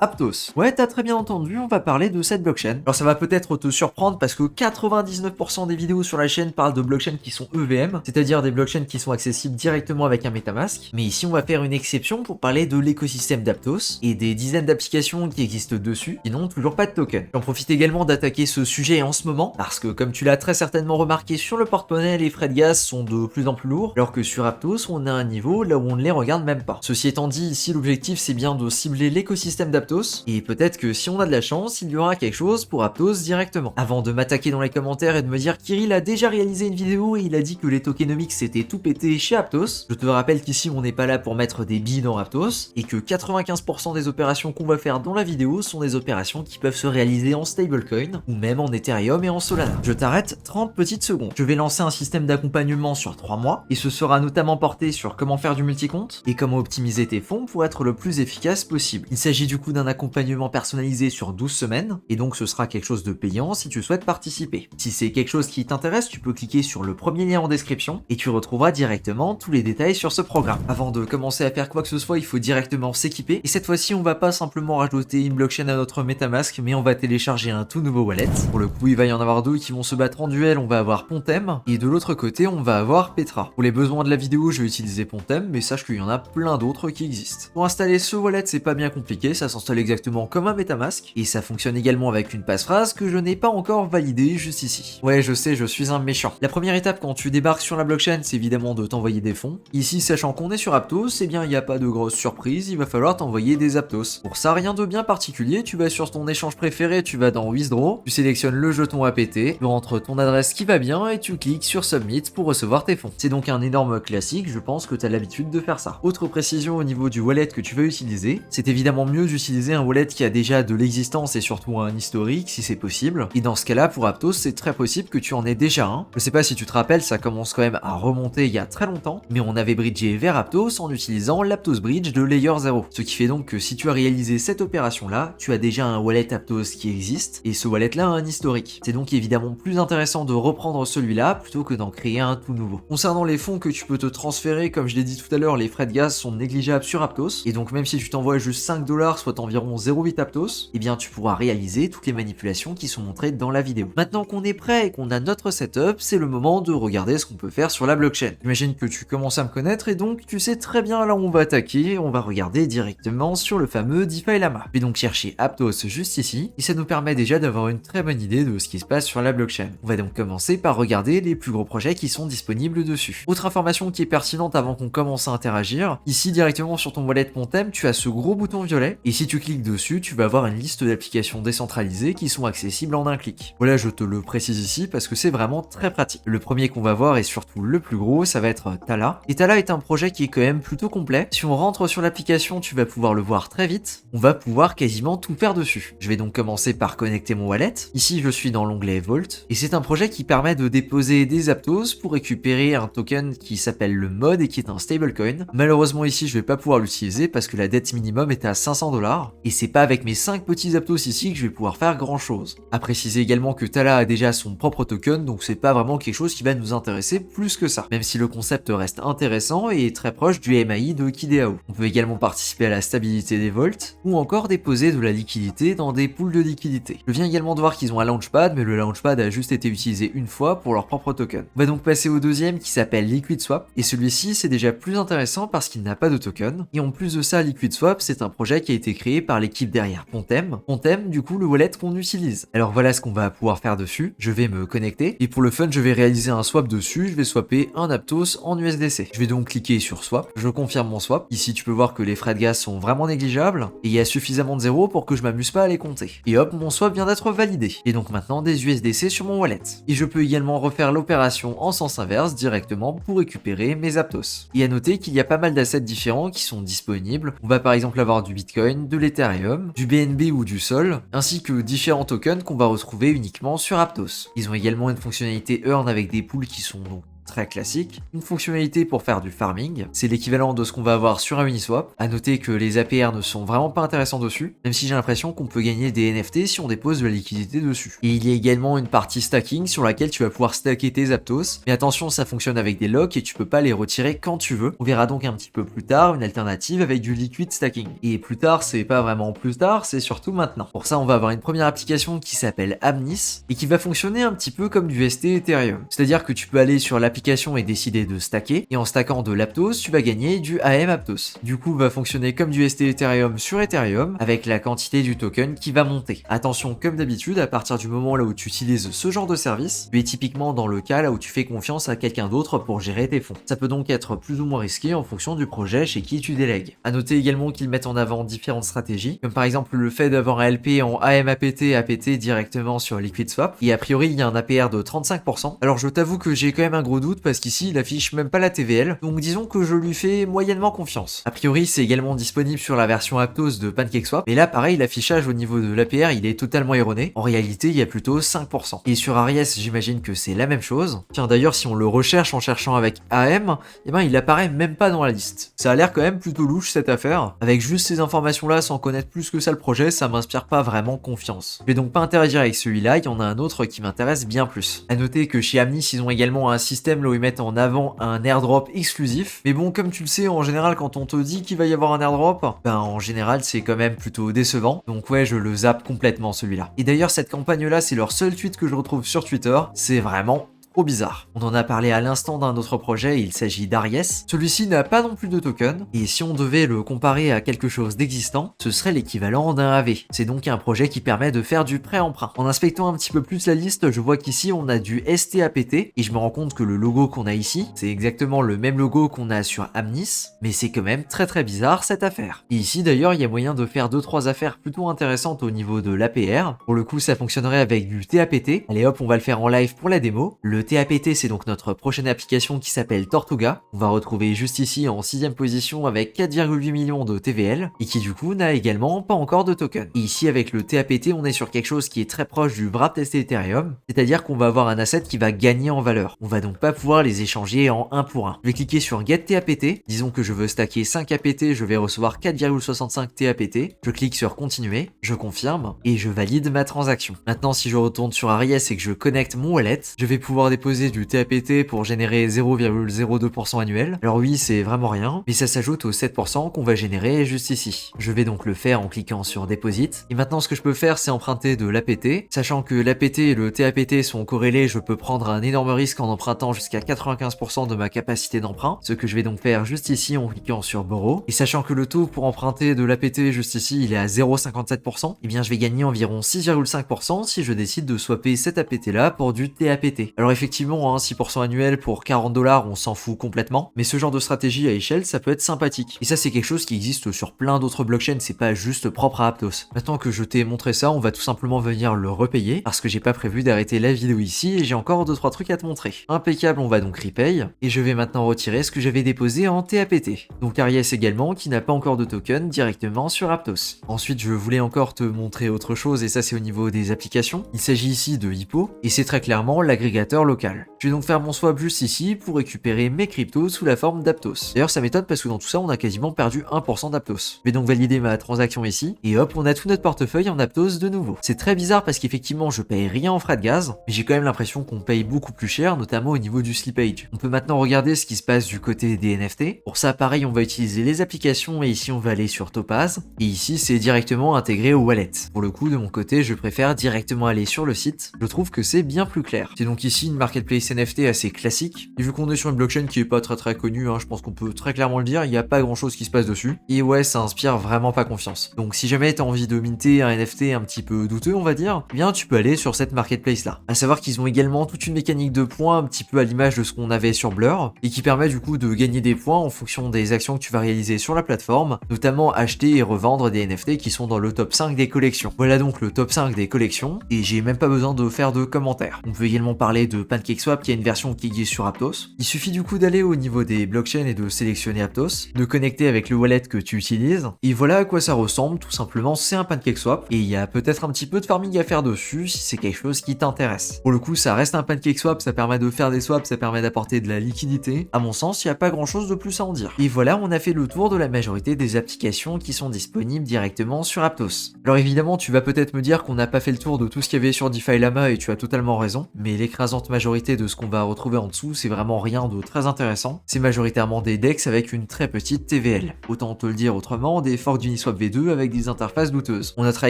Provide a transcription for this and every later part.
Aptos. Ouais, t'as très bien entendu, on va parler de cette blockchain. Alors ça va peut-être te surprendre parce que 99% des vidéos sur la chaîne parlent de blockchains qui sont EVM, c'est-à-dire des blockchains qui sont accessibles directement avec un MetaMask. Mais ici on va faire une exception pour parler de l'écosystème d'Aptos et des dizaines d'applications qui existent dessus qui n'ont toujours pas de token. J'en profite également d'attaquer ce sujet en ce moment parce que comme tu l'as très certainement remarqué sur le porte-monnaie, les frais de gaz sont de plus en plus lourds alors que sur Aptos on a un niveau là où on ne les regarde même pas. Ceci étant dit, ici l'objectif c'est bien de cibler l'écosystème d'Aptos et peut-être que si on a de la chance, il y aura quelque chose pour Aptos directement. Avant de m'attaquer dans les commentaires et de me dire Kirill a déjà réalisé une vidéo et il a dit que les tokenomics c'était tout pété chez Aptos, je te rappelle qu'ici on n'est pas là pour mettre des billes dans Aptos et que 95% des opérations qu'on va faire dans la vidéo sont des opérations qui peuvent se réaliser en stablecoin ou même en Ethereum et en Solana. Je t'arrête 30 petites secondes. Je vais lancer un système d'accompagnement sur 3 mois et ce sera notamment porté sur comment faire du multicompte et comment optimiser tes fonds pour être le plus efficace possible. Il s'agit du coup d'un accompagnement personnalisé sur 12 semaines et donc ce sera quelque chose de payant si tu souhaites participer. Si c'est quelque chose qui t'intéresse, tu peux cliquer sur le premier lien en description et tu retrouveras directement tous les détails sur ce programme. Avant de commencer à faire quoi que ce soit, il faut directement s'équiper et cette fois-ci on va pas simplement rajouter une blockchain à notre MetaMask mais on va télécharger un tout nouveau wallet. Pour le coup il va y en avoir deux qui vont se battre en duel, on va avoir Pontem et de l'autre côté on va avoir Petra. Pour les besoins de la vidéo je vais utiliser Pontem mais sache qu'il y en a plein d'autres qui existent. Pour installer ce wallet c'est pas bien compliqué, ça s'installe exactement comme un MetaMask et ça fonctionne également avec une passphrase que je n'ai pas encore validée juste ici. Ouais je sais, je suis un méchant. La première étape quand tu débarques sur la blockchain c'est évidemment de t'envoyer des fonds. Ici sachant qu'on est sur Aptos, eh bien il n'y a pas de grosse surprise, il va falloir t'envoyer des Aptos. Pour ça rien de bien particulier, tu vas sur ton échange préféré, tu vas dans Withdraw, tu sélectionnes le jeton APT, tu rentres ton adresse qui va bien et tu cliques sur Submit pour recevoir tes fonds. C'est donc un énorme classique, je pense que tu as l'habitude de faire ça. Autre précision au niveau du wallet que tu vas utiliser, c'est évidemment mieux d'utiliser un wallet qui a déjà de l'existence et surtout un historique si c'est possible. Et dans ce cas-là, pour Aptos, c'est très possible que tu en aies déjà un. Je sais pas si tu te rappelles, ça commence quand même à remonter il y a très longtemps, mais on avait bridgé vers Aptos en utilisant l'Aptos Bridge de Layer 0. Ce qui fait donc que si tu as réalisé cette opération-là, tu as déjà un wallet Aptos qui existe, et ce wallet-là a un historique. C'est donc évidemment plus intéressant de reprendre celui-là plutôt que d'en créer un tout nouveau. Concernant les fonds que tu peux te transférer, comme je l'ai dit tout à l'heure, les frais de gaz sont négligeables sur Aptos, et donc même si tu t'envoies juste 5$, soit environ 0,8 Aptos, eh bien tu pourras réaliser toutes les manipulations qui sont montrées dans la vidéo. Maintenant qu'on est prêt et qu'on a notre setup, c'est le moment de regarder ce qu'on peut faire sur la blockchain. J'imagine que tu commences à me connaître et donc tu sais très bien là où on va attaquer, on va regarder directement sur le fameux DeFi Lama. Je vais donc chercher Aptos juste ici, et ça nous permet déjà d'avoir une très bonne idée de ce qui se passe sur la blockchain. On va donc commencer par regarder les plus gros projets qui sont disponibles dessus. Autre information qui est pertinente avant qu'on commence à interagir, ici directement sur ton wallet Pontem, tu as ce gros bouton violet, et si tu cliques dessus, tu vas avoir une liste d'applications décentralisées qui sont accessibles en un clic. Voilà, je te le précise ici parce que c'est vraiment très pratique. Le premier qu'on va voir et surtout le plus gros, ça va être Tala. Et Tala est un projet qui est quand même plutôt complet. Si on rentre sur l'application, tu vas pouvoir le voir très vite. On va pouvoir quasiment tout faire dessus. Je vais donc commencer par connecter mon wallet. Ici, je suis dans l'onglet Vault et c'est un projet qui permet de déposer des Aptos pour récupérer un token qui s'appelle le MOD et qui est un stablecoin. Malheureusement ici, je vais pas pouvoir l'utiliser parce que la dette minimum est à 500$ et c'est pas avec mes 5 petits Aptos ici que je vais pouvoir faire grand chose. À préciser également que Tala a déjà son propre token, donc c'est pas vraiment quelque chose qui va nous intéresser plus que ça, même si le concept reste intéressant et est très proche du MAI de KiDAO. On peut également participer à la stabilité des vaults, ou encore déposer de la liquidité dans des pools de liquidité. Je viens également de voir qu'ils ont un launchpad, mais le launchpad a juste été utilisé une fois pour leur propre token. On va donc passer au deuxième qui s'appelle LiquidSwap, et celui-ci c'est déjà plus intéressant parce qu'il n'a pas de token, et en plus de ça LiquidSwap c'est un projet qui a été créé par l'équipe derrière Pontem. Pontem du coup le wallet qu'on utilise. Alors voilà ce qu'on va pouvoir faire dessus, je vais me connecter, et pour le fun je vais réaliser un swap dessus, je vais swapper un Aptos en USDC. Je vais donc cliquer sur swap, je confirme mon swap, ici tu peux voir que les frais de gaz sont vraiment négligeables, et il y a suffisamment de zéros pour que je m'amuse pas à les compter. Et hop, mon swap vient d'être validé, et donc maintenant des USDC sur mon wallet. Et je peux également refaire l'opération en sens inverse directement pour récupérer mes Aptos. Et à noter qu'il y a pas mal d'assets différents qui sont disponibles, on va par exemple avoir du Bitcoin, de l'Ethereum, du BNB ou du Sol, ainsi que différents tokens qu'on va retrouver uniquement sur Aptos. Ils ont également une fonctionnalité Earn avec des pools qui sont donc très classique, une fonctionnalité pour faire du farming, c'est l'équivalent de ce qu'on va avoir sur un Uniswap. À noter que les APR ne sont vraiment pas intéressants dessus, même si j'ai l'impression qu'on peut gagner des NFT si on dépose de la liquidité dessus. Et il y a également une partie stacking sur laquelle tu vas pouvoir stacker tes Aptos, mais attention, ça fonctionne avec des locks et tu peux pas les retirer quand tu veux. On verra donc un petit peu plus tard une alternative avec du liquid stacking. Et plus tard, c'est pas vraiment plus tard, c'est surtout maintenant. Pour ça, on va avoir une première application qui s'appelle Amnis et qui va fonctionner un petit peu comme du ST Ethereum. C'est-à-dire que tu peux aller sur l'application et décider de stacker, et en stackant de l'Aptos, tu vas gagner du AM Aptos. Du coup, va fonctionner comme du ST Ethereum sur Ethereum, avec la quantité du token qui va monter. Attention, comme d'habitude, à partir du moment là où tu utilises ce genre de service, tu es typiquement dans le cas là où tu fais confiance à quelqu'un d'autre pour gérer tes fonds. Ça peut donc être plus ou moins risqué en fonction du projet chez qui tu délègues. À noter également qu'ils mettent en avant différentes stratégies, comme par exemple le fait d'avoir un LP en AMAPT APT directement sur LiquidSwap, et a priori il y a un APR de 35%. Alors je t'avoue que j'ai quand même un gros doute parce qu'ici il affiche même pas la TVL, donc disons que je lui fais moyennement confiance. A priori c'est également disponible sur la version Aptos de PancakeSwap, et là pareil l'affichage au niveau de l'APR il est totalement erroné, en réalité il y a plutôt 5%. Et sur Aries j'imagine que c'est la même chose. Tiens d'ailleurs si on le recherche en cherchant avec AM, eh ben il apparaît même pas dans la liste. Ça a l'air quand même plutôt louche cette affaire. Avec juste ces informations là sans connaître plus que ça le projet, ça m'inspire pas vraiment confiance. Je vais donc pas interagir avec celui-là, il y en a un autre qui m'intéresse bien plus. À noter que chez Amnis ils ont également un système là où ils mettent en avant un airdrop exclusif. Mais bon comme tu le sais en général quand on te dit qu'il va y avoir un airdrop, ben en général c'est quand même plutôt décevant. Donc ouais je le zappe complètement celui-là. Et d'ailleurs cette campagne là c'est leur seul tweet que je retrouve sur Twitter, c'est vraiment trop bizarre. On en a parlé à l'instant d'un autre projet, il s'agit d'Aries. Celui-ci n'a pas non plus de token, et si on devait le comparer à quelque chose d'existant, ce serait l'équivalent d'un AV. C'est donc un projet qui permet de faire du prêt-emprunt. En inspectant un petit peu plus la liste, je vois qu'ici on a du STAPT, et je me rends compte que le logo qu'on a ici, c'est exactement le même logo qu'on a sur Amnis, mais c'est quand même très bizarre cette affaire. Et ici d'ailleurs, il y a moyen de faire 2-3 affaires plutôt intéressantes au niveau de l'APR. Pour le coup, ça fonctionnerait avec du TAPT. Allez hop, on va le faire en live pour la démo. Le TAPT, c'est donc notre prochaine application qui s'appelle Tortuga. On va retrouver juste ici en 6ème position avec 4,8 millions de TVL et qui du coup n'a également pas encore de token. Et ici avec le TAPT, on est sur quelque chose qui est très proche du wrap testé Ethereum, c'est-à-dire qu'on va avoir un asset qui va gagner en valeur. On va donc pas pouvoir les échanger en 1 pour 1. Je vais cliquer sur Get TAPT. Disons que je veux stacker 5 APT, je vais recevoir 4,65 TAPT. Je clique sur Continuer, je confirme et je valide ma transaction. Maintenant, si je retourne sur Aries et que je connecte mon wallet, je vais pouvoir déposer du TAPT pour générer 0,02% annuel. Alors oui, c'est vraiment rien, mais ça s'ajoute aux 7% qu'on va générer juste ici. Je vais donc le faire en cliquant sur Deposit. Et maintenant, ce que je peux faire, c'est emprunter de l'APT. Sachant que l'APT et le TAPT sont corrélés, je peux prendre un énorme risque en empruntant jusqu'à 95% de ma capacité d'emprunt. Ce que je vais donc faire juste ici en cliquant sur Borrow. Et sachant que le taux pour emprunter de l'APT juste ici, il est à 0,57%, et bien je vais gagner environ 6,5% si je décide de swapper cet APT là pour du TAPT. Alors effectivement, 6% annuel pour 40$, on s'en fout complètement, mais ce genre de stratégie à échelle, ça peut être sympathique. Et ça, c'est quelque chose qui existe sur plein d'autres blockchains, c'est pas juste propre à Aptos. Maintenant que je t'ai montré ça, on va tout simplement venir le repayer, parce que j'ai pas prévu d'arrêter la vidéo ici, et j'ai encore 2-3 trucs à te montrer. Impeccable, on va donc repay, et je vais maintenant retirer ce que j'avais déposé en TAPT. Donc Aries également, qui n'a pas encore de token directement sur Aptos. Ensuite, je voulais encore te montrer autre chose, et ça c'est au niveau des applications. Il s'agit ici de Hippo, et c'est très clairement l'agrégateur local. Je vais donc faire mon swap juste ici pour récupérer mes cryptos sous la forme d'Aptos. D'ailleurs, ça m'étonne parce que dans tout ça, on a quasiment perdu 1% d'Aptos. Je vais donc valider ma transaction ici, et hop, on a tout notre portefeuille en Aptos de nouveau. C'est très bizarre parce qu'effectivement, je paye rien en frais de gaz, mais j'ai quand même l'impression qu'on paye beaucoup plus cher, notamment au niveau du slippage. On peut maintenant regarder ce qui se passe du côté des NFT. Pour ça, pareil, on va utiliser les applications, et ici, on va aller sur Topaz, et ici, c'est directement intégré au wallet. Pour le coup, de mon côté, je préfère directement aller sur le site. Je trouve que c'est bien plus clair. C'est donc ici une marketplace NFT assez classique, et vu qu'on est sur une blockchain qui est pas très connue, je pense qu'on peut très clairement le dire, il n'y a pas grand chose qui se passe dessus, et ouais, ça inspire vraiment pas confiance. Donc si jamais t'as envie de minter un NFT un petit peu douteux, on va dire, eh bien tu peux aller sur cette marketplace là. À savoir qu'ils ont également toute une mécanique de points un petit peu à l'image de ce qu'on avait sur Blur, et qui permet du coup de gagner des points en fonction des actions que tu vas réaliser sur la plateforme, notamment acheter et revendre des NFT qui sont dans le top 5 des collections. Voilà donc le top 5 des collections, et j'ai même pas besoin de faire de commentaires. On peut également parler de PancakeSwap qui a une version qui existe sur Aptos. Il suffit du coup d'aller au niveau des blockchains et de sélectionner Aptos, de connecter avec le wallet que tu utilises, et voilà à quoi ça ressemble, tout simplement c'est un PancakeSwap, et il y a peut-être un petit peu de farming à faire dessus si c'est quelque chose qui t'intéresse. Pour le coup ça reste un PancakeSwap, ça permet de faire des swaps, ça permet d'apporter de la liquidité. À mon sens, il n'y a pas grand chose de plus à en dire. Et voilà, on a fait le tour de la majorité des applications qui sont disponibles directement sur Aptos. Alors évidemment, tu vas peut-être me dire qu'on n'a pas fait le tour de tout ce qu'il y avait sur DeFi Lama et tu as totalement raison, mais l'écrasante majorité de ce qu'on va retrouver en dessous, c'est vraiment rien de très intéressant. C'est majoritairement des DEX avec une très petite TVL. Autant te le dire autrement, des forks d'Uniswap V2 avec des interfaces douteuses. On notera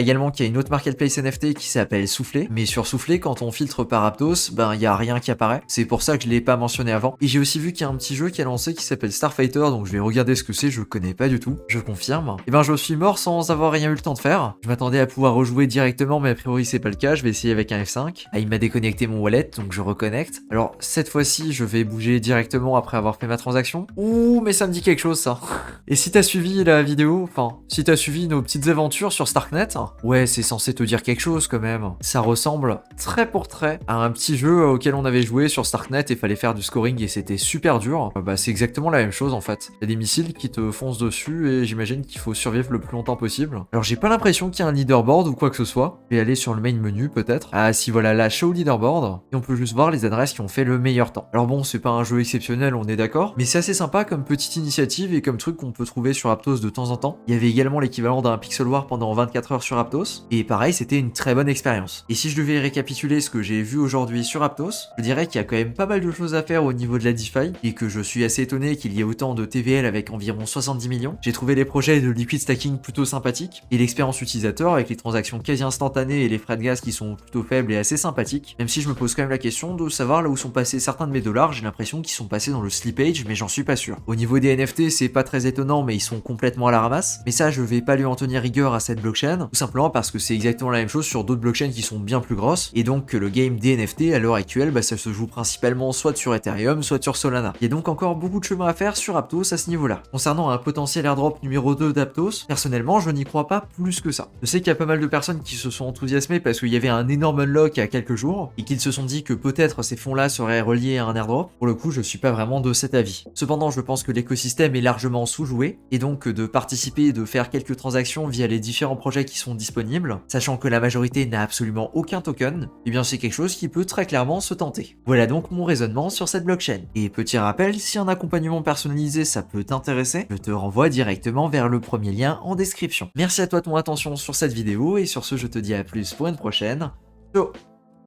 également qu'il y a une autre marketplace NFT qui s'appelle Soufflé, mais sur Soufflé, quand on filtre par Aptos, ben il y a rien qui apparaît. C'est pour ça que je l'ai pas mentionné avant. Et j'ai aussi vu qu'il y a un petit jeu qui a lancé qui s'appelle Starfighter, donc je vais regarder ce que c'est, je connais pas du tout, je confirme. Et ben je suis mort sans avoir rien eu le temps de faire. Je m'attendais à pouvoir rejouer directement, mais a priori c'est pas le cas, je vais essayer avec un F5. Ah, il m'a déconnecté mon wallet, donc je reconnecte. Alors cette fois-ci, je vais bouger directement après avoir fait ma transaction. Ouh, mais ça me dit quelque chose ça. Et si t'as suivi la vidéo, enfin, si t'as suivi nos petites aventures sur Starknet, ouais, c'est censé te dire quelque chose quand même. Ça ressemble très pour trait à un petit jeu auquel on avait joué sur Starknet et fallait faire du scoring et c'était super dur. Bah c'est exactement la même chose en fait. Il y a des missiles qui te foncent dessus et j'imagine qu'il faut survivre le plus longtemps possible. Alors j'ai pas l'impression qu'il y a un leaderboard ou quoi que ce soit. Je vais aller sur le main menu peut-être. Ah si, voilà, là, show leaderboard. Et on peut juste voir les adresses qui ont fait le meilleur temps. Alors bon, c'est pas un jeu exceptionnel, on est d'accord, mais c'est assez sympa comme petite initiative et comme truc qu'on peut trouver sur Aptos de temps en temps. Il y avait également l'équivalent d'un Pixel War pendant 24 heures sur Aptos. Et pareil, c'était une très bonne expérience. Et si je devais récapituler ce que j'ai vu aujourd'hui sur Aptos, je dirais qu'il y a quand même pas mal de choses à faire au niveau de la DeFi et que je suis assez étonné qu'il y ait autant de TVL avec environ 70 millions. J'ai trouvé les projets de liquid stacking plutôt sympathiques et l'expérience utilisateur avec les transactions quasi instantanées et les frais de gaz qui sont plutôt faibles et assez sympathiques. Même si je me pose quand même la question de savoir là où sont passés certains de mes dollars, j'ai l'impression qu'ils sont passés dans le slippage, mais j'en suis pas sûr. Au niveau des NFT, c'est pas très étonnant, mais ils sont complètement à la ramasse. Mais ça, je vais pas lui en tenir rigueur à cette blockchain, tout simplement parce que c'est exactement la même chose sur d'autres blockchains qui sont bien plus grosses, et donc que le game des NFT à l'heure actuelle, bah, ça se joue principalement soit sur Ethereum, soit sur Solana. Il y a donc encore beaucoup de chemin à faire sur Aptos à ce niveau-là. Concernant un potentiel airdrop numéro 2 d'Aptos, personnellement, je n'y crois pas plus que ça. Je sais qu'il y a pas mal de personnes qui se sont enthousiasmées parce qu'il y avait un énorme unlock il y a quelques jours, et qu'ils se sont dit que peut-être ces fonds-là seraient reliés à un airdrop. Pour le coup, je suis pas vraiment de cet avis. Cependant, je pense que l'écosystème est largement sous-joué, et donc de participer et de faire quelques transactions via les différents projets qui sont disponibles, sachant que la majorité n'a absolument aucun token, eh bien c'est quelque chose qui peut très clairement se tenter. Voilà donc mon raisonnement sur cette blockchain. Et petit rappel, si un accompagnement personnalisé ça peut t'intéresser, je te renvoie directement vers le premier lien en description. Merci à toi de ton attention sur cette vidéo, et sur ce je te dis à plus pour une prochaine. Ciao.